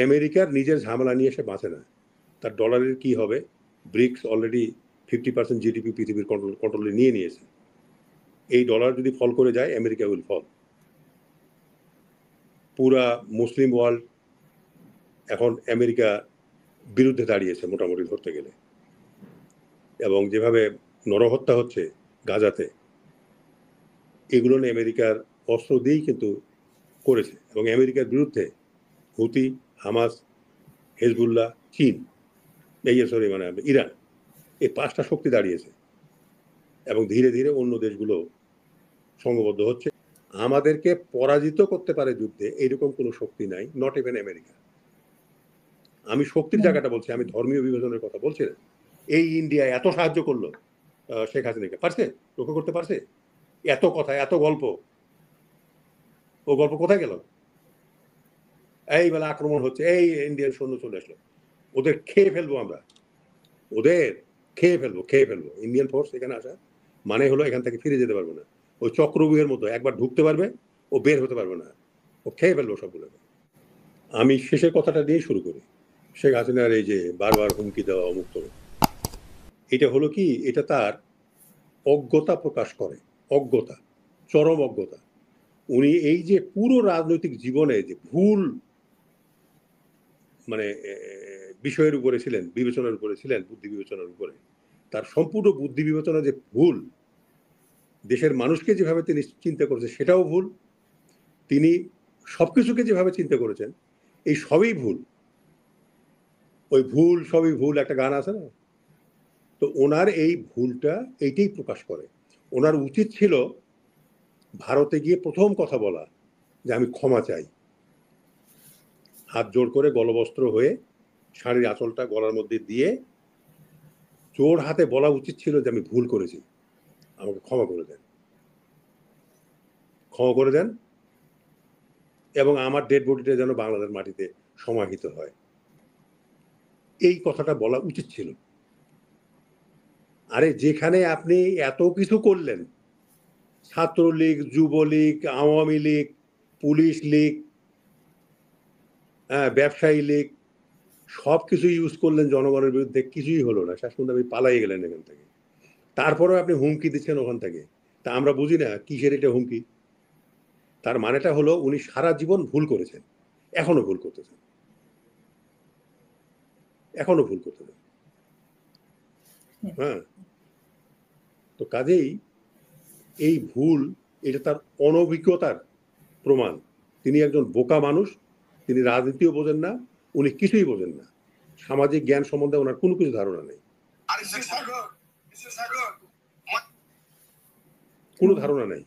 আমেরিকার নিজের ঝামেলা নিয়ে সে বাঁচে না। তার ডলারের কি হবে? ব্রিক্স অলরেডি 50% জিডিপি পৃথিবীর কন্ট্রোলে নিয়ে নিয়েছে। এই ডলার যদি ফল করে যায়, আমেরিকা উইল ফল। পুরা মুসলিম ওয়ার্ল্ড এখন আমেরিকা বিরুদ্ধে দাঁড়িয়েছে মোটামুটি ধরতে গেলে। এবং যেভাবে নরহত্যা হচ্ছে গাজাতে, এগুলো নিয়ে আমেরিকার অস্ত্র দিয়েই কিন্তু করেছে। এবং আমেরিকার বিরুদ্ধে হুতি, হামাস, হেজবুল্লাহ, চীন, ইরান, এই 5টা শক্তি দাঁড়িয়েছে। এবং ধীরে ধীরে অন্য দেশগুলো সংঘবদ্ধ হচ্ছে। আমাদেরকে পরাজিত করতে পারে যুদ্ধে এরকম কোনো শক্তি নাই, নট ইভেন আমেরিকা। আমি শক্তির জায়গাটা বলছি, আমি ধর্মীয় বিভাজনের কথা বলছি না। এই ইন্ডিয়া এত সাহায্য করলো শেখ হাসিনাকে, পারছে? লক্ষ্য করতে পারছে? এত কথা, এত গল্প, ও গল্প কোথায় গেল? এই বেলা আক্রমণ হচ্ছে, এই ইন্ডিয়ান সৈন্য চলে আসলো, ওদের খেয়ে ফেলবো আমরা, ওদের খেয়ে ফেলবো। ইন্ডিয়ান ফোর্স এখানে আসা মানে হলো এখান থেকে ফিরে যেতে পারবে না। ওই চক্রব্যূহের মতো একবার ঢুকতে পারবে, ও বের হতে পারবে না, ও খেয়ে ফেলবো সবগুলো। আমি শেষের কথাটা দিয়ে শুরু করি। শেখ হাসিনার এই যে বারবার হুমকি দেওয়া অমুক্ত, এটা হলো কি, এটা তার অজ্ঞতা প্রকাশ করে। অজ্ঞতা, চরম অজ্ঞতা। উনি এই যে পুরো রাজনৈতিক জীবনে যে ভুল মানে বিষয়ের উপরে ছিলেন, বিবেচনার উপরে ছিলেন, বুদ্ধি বিবেচনার উপরে, তার সম্পূর্ণ বুদ্ধি বিবেচনা যে ভুল, দেশের মানুষকে যেভাবে তিনি চিন্তা করেছেন সেটাও ভুল, তিনি সবকিছুকে যেভাবে চিন্তা করেছেন এই সবই ভুল। ওই ভুল সবই ভুল একটা গান আছে না? তো ওনার এই ভুলটা এইটাই প্রকাশ করে। ওনার উচিত ছিল ভারতে গিয়ে প্রথম কথা বলা যে আমি ক্ষমা চাই, হাত জোড় করে গলবস্ত্র হয়ে শাড়ির আঁচলটা গলার মধ্যে দিয়ে জোর হাতে বলা উচিত ছিল যে আমি ভুল করেছি, আমাকে ক্ষমা করে দেন, ক্ষমা করে দেন, এবং আমার ডেড বডিটা যেন বাংলাদেশ মাটিতে সমাহিত হয়। এই কথাটা বলা উচিত ছিল। আরে যেখানে আপনি এত কিছু করলেন, ছাত্রলীগ, যুবলীগ, আওয়ামী লীগ, পুলিশ লীগ, ব্যবসায়ী লীগ, সব কিছু ইউজ করলেন জনগণের বিরুদ্ধে, কিছুই হলো না, শেষ পর্যন্ত আপনি পালাই গেলেন এখান থেকে। তারপরেও আপনি হুমকি দিচ্ছেন ওখান থেকে। তা আমরা বুঝি না কিসের এটা হুমকি। তার মানেটা হলো উনি সারা জীবন ভুল করেছেন, এখনো ভুল করতেছেন, এখনো ভুল করতেছেন। হ্যাঁ, তো কাজেই এই ভুল, এটা তার অনভিজ্ঞতার প্রমাণ। তিনি একজন বোকা মানুষ, তিনি রাজনীতিও বোঝেন না, উনি কিছুই বোঝেন না, সামাজিক জ্ঞান সম্বন্ধে ওনার কোনো কিছু ধারণা নেই, কোনো ধারণা নেই।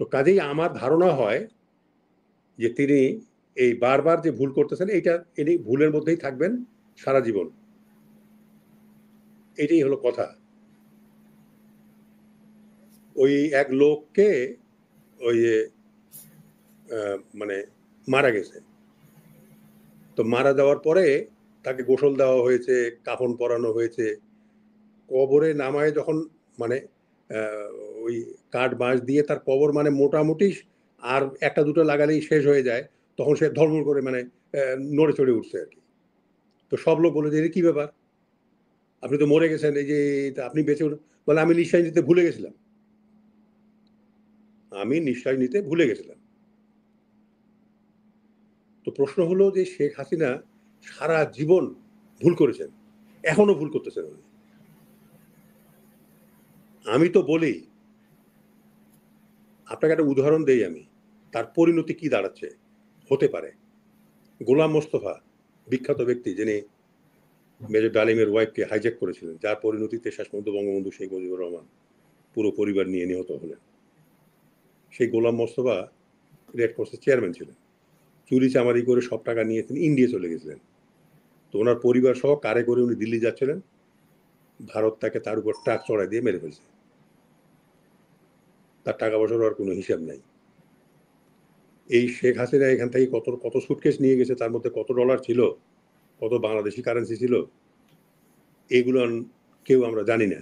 তো কাজেই আমার ধারণা হয় যে তিনি এই বারবার যে ভুল করতেছেন, এইটা ইনি ভুলের মধ্যেই থাকবেন সারা জীবন, এটাই হলো কথা। ওই এক লোককে ওই মানে মারা গেছে, তো মারা যাওয়ার পরে তাকে গোসল দেওয়া হয়েছে, কাফন পরানো হয়েছে, কবরে নামায় যখন মানে ওই কাঠ বাঁশ দিয়ে তার কবর মানে মোটামুটি আর একটা দুটো লাগালেই শেষ হয়ে যায়, তখন সে ধর্ম করে মানে নড়ে চড়ে উঠছে আর কি। তো সব লোক বলে যে কি ব্যাপার, আপনি তো মরে গেছেন, এই যে আপনি বেঁচে উঠেন। বলে আমি নিঃশ্বাস নিতে ভুলে গেছিলাম, আমি নিঃশ্বাস নিতে ভুলে গেছিলাম। তো প্রশ্ন হলো যে শেখ হাসিনা সারা জীবন ভুল করেছেন, এখনো ভুল করতেছেন উনি। আমি তো বলি, আপনাকে একটা উদাহরণ দেই আমি, তার পরিণতি কি দাঁড়াচ্ছে হতে পারে। গোলাম মোস্তফা, বিখ্যাত ব্যক্তি যিনি মেজর ডালিমের ওয়াইফকে হাইজ্যাক করেছিলেন, যার পরিণতিতে শেষ পর্যন্ত বঙ্গবন্ধু শেখ মুজিবুর রহমান পুরো পরিবার নিয়ে নিহত হলেন। সেই গোলাম মোস্তফা রেড ক্রসের চেয়ারম্যান ছিলেন, চুরি চামারি করে সব টাকা নিয়ে তিনি ইন্ডিয়া চলে গেছিলেন। তো ওনার পরিবার সহ কারে করে উনি দিল্লি যাচ্ছিলেন, ভারত তাকে তার উপর ট্রাক চড়াই দিয়ে মেরে ফেলছে। তার টাকা পয়সার আর কোনো হিসাব নাই। এই শেখ হাসিনা এখান থেকে কত কত সুটকেস নিয়ে গেছে, তার মধ্যে কত ডলার ছিল, কত বাংলাদেশি কারেন্সি ছিল, এগুলো কেউ আমরা জানি না।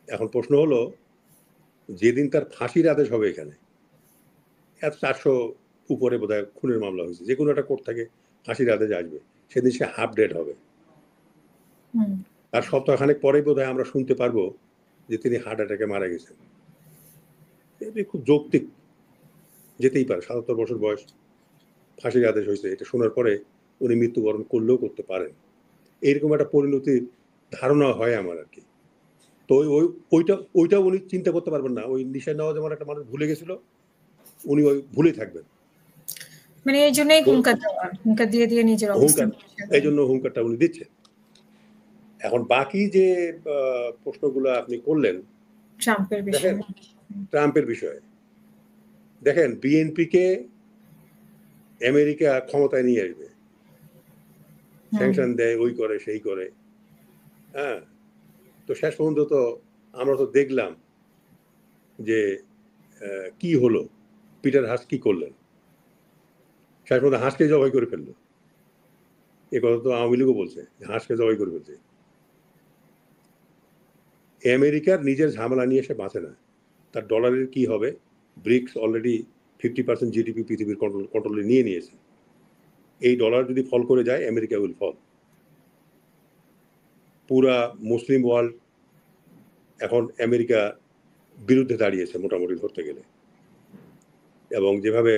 এখন প্রশ্ন হলো, যেদিন তার ফাঁসির আদেশ হবে এখানে, 400 উপরে বোধহয় খুনের মামলা হয়েছে, যে কোনো একটা কোর্ট থেকে ফাঁসির আদেশ আসবে, সেদিন সে হাফ ডেড হবে। আর সপ্তাহখানেক পরেই বোধহয় আমরা শুনতে পারবো যে তিনি হার্ট অ্যাটাকে মারা গেছেন। এটি খুব যৌক্তিক, যেতেই পারে। ৭৭ বছর বয়স, ফাঁসির আদেশ হয়েছে, এটা শোনার পরে উনি মৃত্যুবরণ করলেও করতে পারেন। এইরকম একটা পরিণতির ধারণা হয় আমার আর কি। তো ওইটা উনি চিন্তা করতে পারবেন না। ওই নিশা নেওয়া যেমন একটা মানুষ ভুলে গেছিল, উনি ওই ভুলেই থাকবেন। মানে এই জন্যই হুঙ্কার দিয়ে নিজের অবস্থান, এই জন্য হুঙ্কারটা উনি দিচ্ছেন। এখন বাকি যে প্রশ্নগুলো আপনি করলেন ট্রাম্পের বিষয়ে, দেখেন বিএনপিকে আমেরিকা ক্ষমতায় নিয়ে আসবে, স্যাংশন দেয়, ওই করে সেই করে। হ্যাঁ, তো শেষ পর্যন্ত তো আমরা তো দেখলাম যে কি হলো, পিটার হাস কি করলেন, শেষ পর্যন্ত হাঁসকে জবাই করে ফেললো। এ কথা তো আওয়ামী লীগও বলছে, হাঁসকে জবাই করে ফেলছে। আমেরিকার নিজের ঝামেলা নিয়ে এসে বাঁচে না। তার ডলারের কি হবে? ব্রিক্স অলরেডি 50% জিডিপি পৃথিবীর কন্ট্রোলে নিয়ে নিয়েছে। এই ডলার যদি ফল করে যায়, আমেরিকা উইল ফল। পুরা মুসলিম ওয়ার্ল্ড এখন আমেরিকা বিরুদ্ধে দাঁড়িয়েছে মোটামুটি ধরতে গেলে। এবং যেভাবে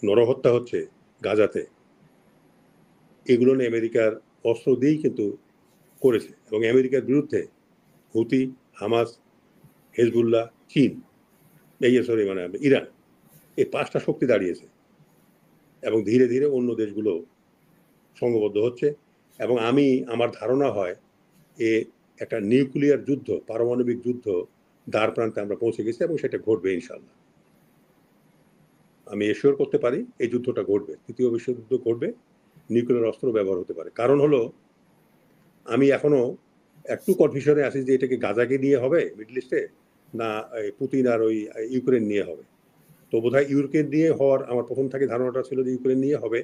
নরহত্যা হচ্ছে গাজাতে, এগুলো নিয়ে আমেরিকার অস্ত্র দিয়েই কিন্তু করেছে। এবং আমেরিকার বিরুদ্ধে হুতি, হামাস, হেজবুল্লাহ, চীন, মানে ইরান, এই 5টা শক্তি দাঁড়িয়েছে। এবং ধীরে ধীরে অন্য দেশগুলো সংঘবদ্ধ হচ্ছে। এবং আমার ধারণা হয় একটা নিউক্লিয়ার যুদ্ধ, পারমাণবিক যুদ্ধ দ্বার প্রান্তে আমরা পৌঁছে গেছি, এবং সেটা ঘটবে ইনশাল্লাহ। আমি এশিওর করতে পারি এই যুদ্ধটা ঘটবে, তৃতীয় বিশ্বযুদ্ধ ঘটবে, নিউক্লিয়ার অস্ত্র ব্যবহার হতে পারে। কারণ হলো, আমি এখনো একটু কনফিউশনে আছি যে এটাকে গাজাকে নিয়ে হবে মিডল ইস্টে, না পুতিন আর ওই ইউক্রেন নিয়ে হবে। তো বোধহয় ইউক্রেন নিয়ে হওয়ার আমার প্রথম থেকে ধারণাটা ছিল যে ইউক্রেন নিয়ে হবে।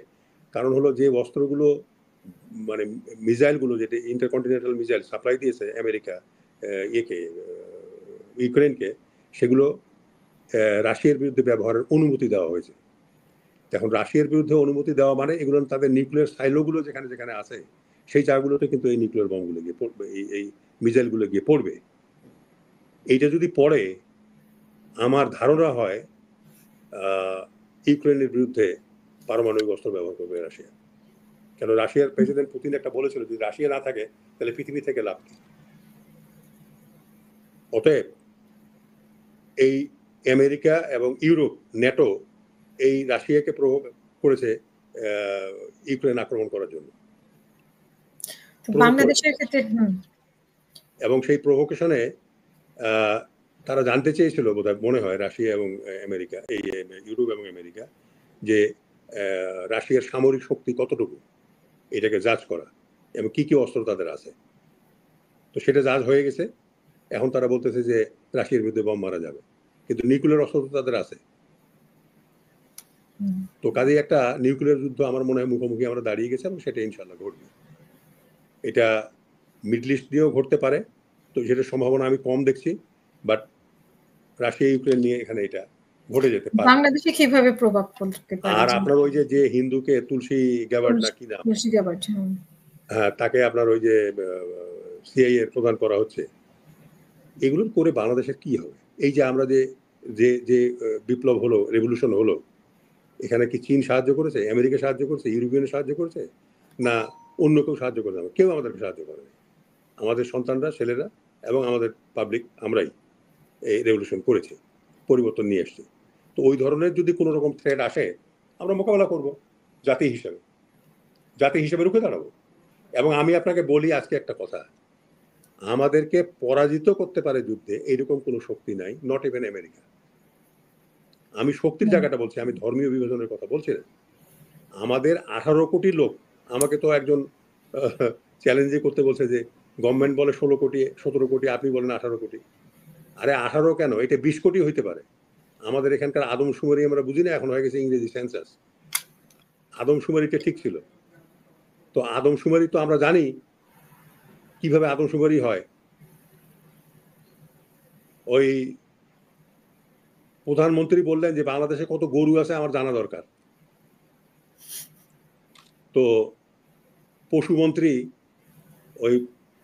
কারণ হলো, যে অস্ত্রগুলো, মানে মিসাইলগুলো, যেটা ইন্টারকন্টিনেন্টাল মিসাইল সাপ্লাই দিয়েছে আমেরিকা ইউক্রেনকে, সেগুলো রাশিয়ার বিরুদ্ধে ব্যবহারের অনুমতি দেওয়া হয়েছে। এখন রাশিয়ার বিরুদ্ধে অনুমতি দেওয়া মানে এগুলো তাদের নিউক্লিয়ার সাইলোগুলো যেখানে যেখানে আছে, সেই জায়গাগুলোতে কিন্তু এই নিউক্লিয়ার বমগুলো গিয়ে পড়বে, এই মিসাইলগুলো গিয়ে পড়বে। এইটা যদি পড়ে, আমার ধারণা হয় ইউক্রেনের বিরুদ্ধে পারমাণবিক অস্ত্র ব্যবহার করবে রাশিয়া। কেন, রাশিয়ার প্রেসিডেন্ট পুতিন একটা বলেছিল, যদি রাশিয়া না থাকে তাহলে পৃথিবী থেকে লাভ কি। অতএব এই আমেরিকা এবং ইউরোপ, ন্যাটো এই রাশিয়াকে প্রভোক করেছে ইউক্রেন আক্রমণ করার জন্য। বাংলাদেশের ক্ষেত্রে এবং সেই প্রভোকেশনে তারা জানতে চেয়েছিল, বোধহয় মনে হয় রাশিয়া এবং আমেরিকা, এই ইউরোপ এবং আমেরিকা, যে রাশিয়ার সামরিক শক্তি কতটুকু, এটাকে জাজ করা, এবং কি কি অস্ত্র তাদের আছে। তো সেটা জাজ হয়ে গেছে। এখন তারা বলতেছে যে রাশিয়ার বিরুদ্ধে বম মারা যাবে, কিন্তু নিউক্লিয়ার অস্ত্র তো তাদের আছে। তো কাজেই একটা নিউক্লিয়ার যুদ্ধ আমার মনে হয় মুখোমুখি আমরা দাঁড়িয়ে গেছে, এবং সেটা ইনশাল্লাহ ঘটবে। এটা মিডল ইস্ট দিয়েও ঘটতে পারে, তো সেটার সম্ভাবনা আমি কম দেখছি, বাট রাশিয়া ইউক্রেন নিয়ে এখানে এটা ঘটে যেতে পারে। বাংলাদেশে কিভাবে প্রভাব পড়তে পারে? আর আপনার ওই যে হিন্দুকে তুলসী গ্যাবার্ড না কি নাম, হ্যাঁ, তাকে আপনার ওই যে সিআইএ এর প্রদান করা হচ্ছে, এগুলোর করে বাংলাদেশের কি হবে? এই যে আমরা যে বিপ্লব হলো, রেভলিউশন হলো, এখানে কি চীন সাহায্য করেছে, আমেরিকা সাহায্য করেছে, ইউরোপিয়ান সাহায্য করেছে, না অন্য কেউ সাহায্য করেছে? কেউ আমাদেরকে সাহায্য করেনি। আমাদের সন্তানরা, ছেলেরা এবং আমাদের পাবলিক, আমরাই এই রেভলিউশন করেছি, পরিবর্তন নিয়ে এসছি। তো ওই ধরনের যদি কোনো রকম থ্রেট আসে, আমরা মোকাবেলা করব জাতি হিসেবে রুখে দাঁড়াবো। এবং আমি আপনাকে বলি আজকে একটা কথা, আমাদেরকে পরাজিত করতে পারে যুদ্ধে এরকম কোনো শক্তি নাই, নট ইভেন আমেরিকা। আমি শক্তির জায়গাটা বলছি, আমি ধর্মীয় বিভাজনের কথা বলছি না। আমাদের 18 কোটি লোক, আমাকে তো একজন চ্যালেঞ্জ করতে বলছে যে গভর্নমেন্ট বলে 16 কোটি 17 কোটি, আপনি বলেন 18 কোটি। আরে 18 কেন, এটা 20 কোটি হইতে পারে। আমাদের এখানকার আদমশুমারি আমরা বুঝি না, এখন হয়ে গেছে ইংরেজি সেন্সাস। আদমশুমারিটা ঠিক ছিল তো, আদমশুমারি তো আমরা জানি কিভাবে আদমশুমারি হয়। ওই প্রধানমন্ত্রী বললেন যে বাংলাদেশে কত গরু আছে আমার জানা দরকার। তো পশুমন্ত্রী ওই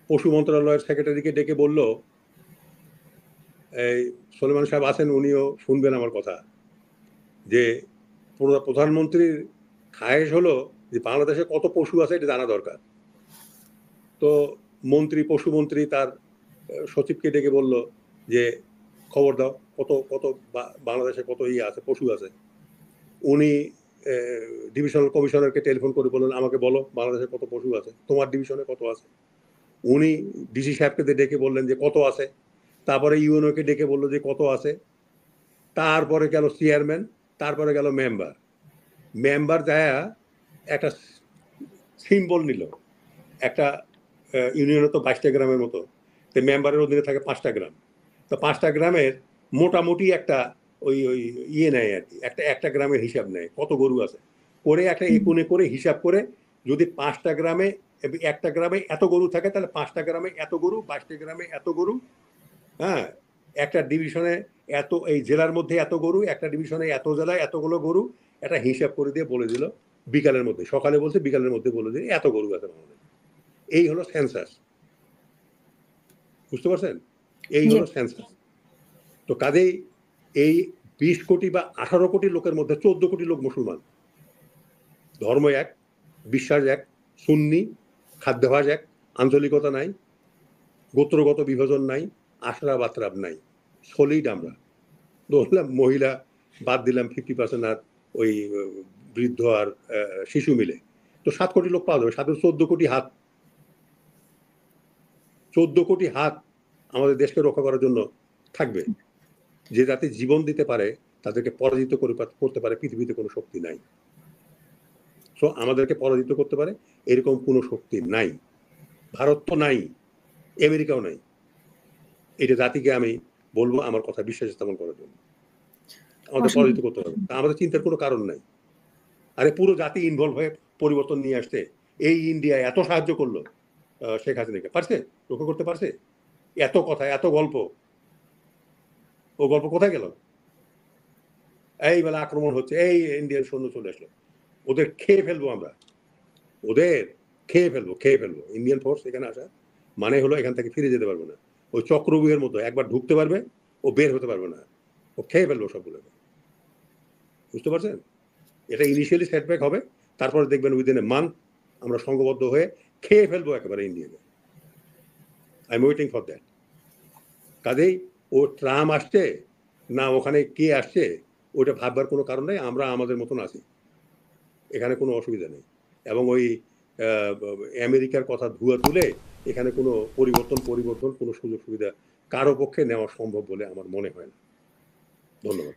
পশু মন্ত্রণালয়ের সেক্রেটারিকে ডেকে বলল, এই সোলেমান সাহেব আছেন, উনিও শুনবেন আমার কথা, যে প্রধানমন্ত্রীর খায়েশ হলো যে বাংলাদেশে কত পশু আছে এটা জানা দরকার। তো পশুমন্ত্রী তার সচিবকে ডেকে বলল যে খবর দাও কত কত বাংলাদেশে কত আছে, পশু আছে। উনি ডিভিশনাল কমিশনারকে টেলিফোন করে বললেন, আমাকে বলো বাংলাদেশে কত পশু আছে, তোমার ডিভিশনে কত আছে। উনি ডিসি সাহেবকে ডেকে বললেন যে কত আছে। তারপরে ইউএনওকে ডেকে বললো যে কত আছে। তারপরে গেল চেয়ারম্যান, তারপরে গেল মেম্বার যায় একটা সিম্বল নিল। একটা ইউনিয়নে তো 22টা গ্রামের মতো, তো মেম্বারের অধীনে থাকে 5টা গ্রাম। তো 5টা গ্রামের মোটামুটি একটা ওই ওই নেয় আর কি, একটা গ্রামের হিসাব নেয় কত গরু আছে, করে একটা একুনে করে হিসাব করে, যদি 5টা গ্রামে একটা গ্রামে এত গরু থাকে তাহলে 5টা গ্রামে এত গরু, 22টা গ্রামে এত গরু। হ্যাঁ, একটা ডিভিশনে এত, এই জেলার মধ্যে এত গরু, একটা ডিভিশনে এত জেলায় এতগুলো গরু, একটা হিসাব করে দিয়ে বলে দিল বিকালের মধ্যে। সকালে বলছে, বিকালের মধ্যে বলে দিল এত গরু আছে বাংলাদেশে। এই হলো সেন্সাস, বুঝতে পারছেন? এই হলো সেন্সাস। তো কাজেই এই 20 কোটি বা 18 কোটি লোকের মধ্যে 14 কোটি লোক মুসলমান, ধর্ম এক, বিশ্বাস এক, সুন্নি, খাদ্যাভ্যাস এক, আঞ্চলিকতা নাই, গোত্রগত বিভাজন নাই, আশরা বাতরাব নাই, সলিড আমরা। ধরলাম মহিলা বাদ দিলাম 50%, আর ওই বৃদ্ধ আর শিশু মিলে তো 7 কোটি লোক পাওয়া যাবে। 14 কোটি হাত, 14 কোটি হাত আমাদের দেশকে রক্ষা করার জন্য থাকবে। যে যাতে জীবন দিতে পারে, তাদেরকে পরাজিত করতে পারে পৃথিবীতে কোনো শক্তি নাই। সো আমাদেরকে পরাজিত করতে পারে এরকম কোনো শক্তি নাই। ভারত তো নাই, আমেরিকাও নাই। এটা জাতিকে আমি বলবো আমার কথা বিশ্বাস স্থাপন করার জন্য, আমাদের পরাজিত করতে হবে। আমাদের চিন্তার কোনো কারণ নাই। আরে পুরো জাতি ইনভলভ হয়ে পরিবর্তন নিয়ে আসতে এই ইন্ডিয়া এত সাহায্য করলো শেখ হাসিনাকে, পারছে? লক্ষ্য করতে পারছে? এত কথা, এত গল্প, ও গল্প কোথায় গেল? এই বেলা আক্রমণ হচ্ছে, এই ইন্ডিয়ান সৈন্য চলে আসলো, ওদের খেয়ে ফেলবো আমরা, ওদের খেয়ে ফেলবো। ইন্ডিয়ান ফোর্স এখানে আসা মানে হলো এখান থেকে ফিরে যেতে পারবে না। ওই চক্রব্যূহের মতো একবার ঢুকতে পারবে, ও বের হতে পারবে না, ও খেয়ে ফেলবো সবগুলো। বুঝতে পারছেন? এটা ইনিশিয়ালি সেটব্যাক হবে, তারপরে দেখবেন উইদিন এ মান্থ আমরা সংঘবদ্ধ হয়ে খেয়ে ফেলবো একেবারে ইন্ডিয়াকে। I am waiting for that. কাজেই ও ট্রাম আসছে না ওখানে কে আসছে ওটা ভাববার কোনো কারণ নেই। আমরা আমাদের মতন আছি, এখানে কোনো অসুবিধা নেই। এবং ওই আমেরিকার কথা ধুয়া তুলে এখানে কোনো পরিবর্তন কোনো সুযোগ সুবিধা কারো পক্ষে নেওয়া সম্ভব বলে আমার মনে হয় না। ধন্যবাদ।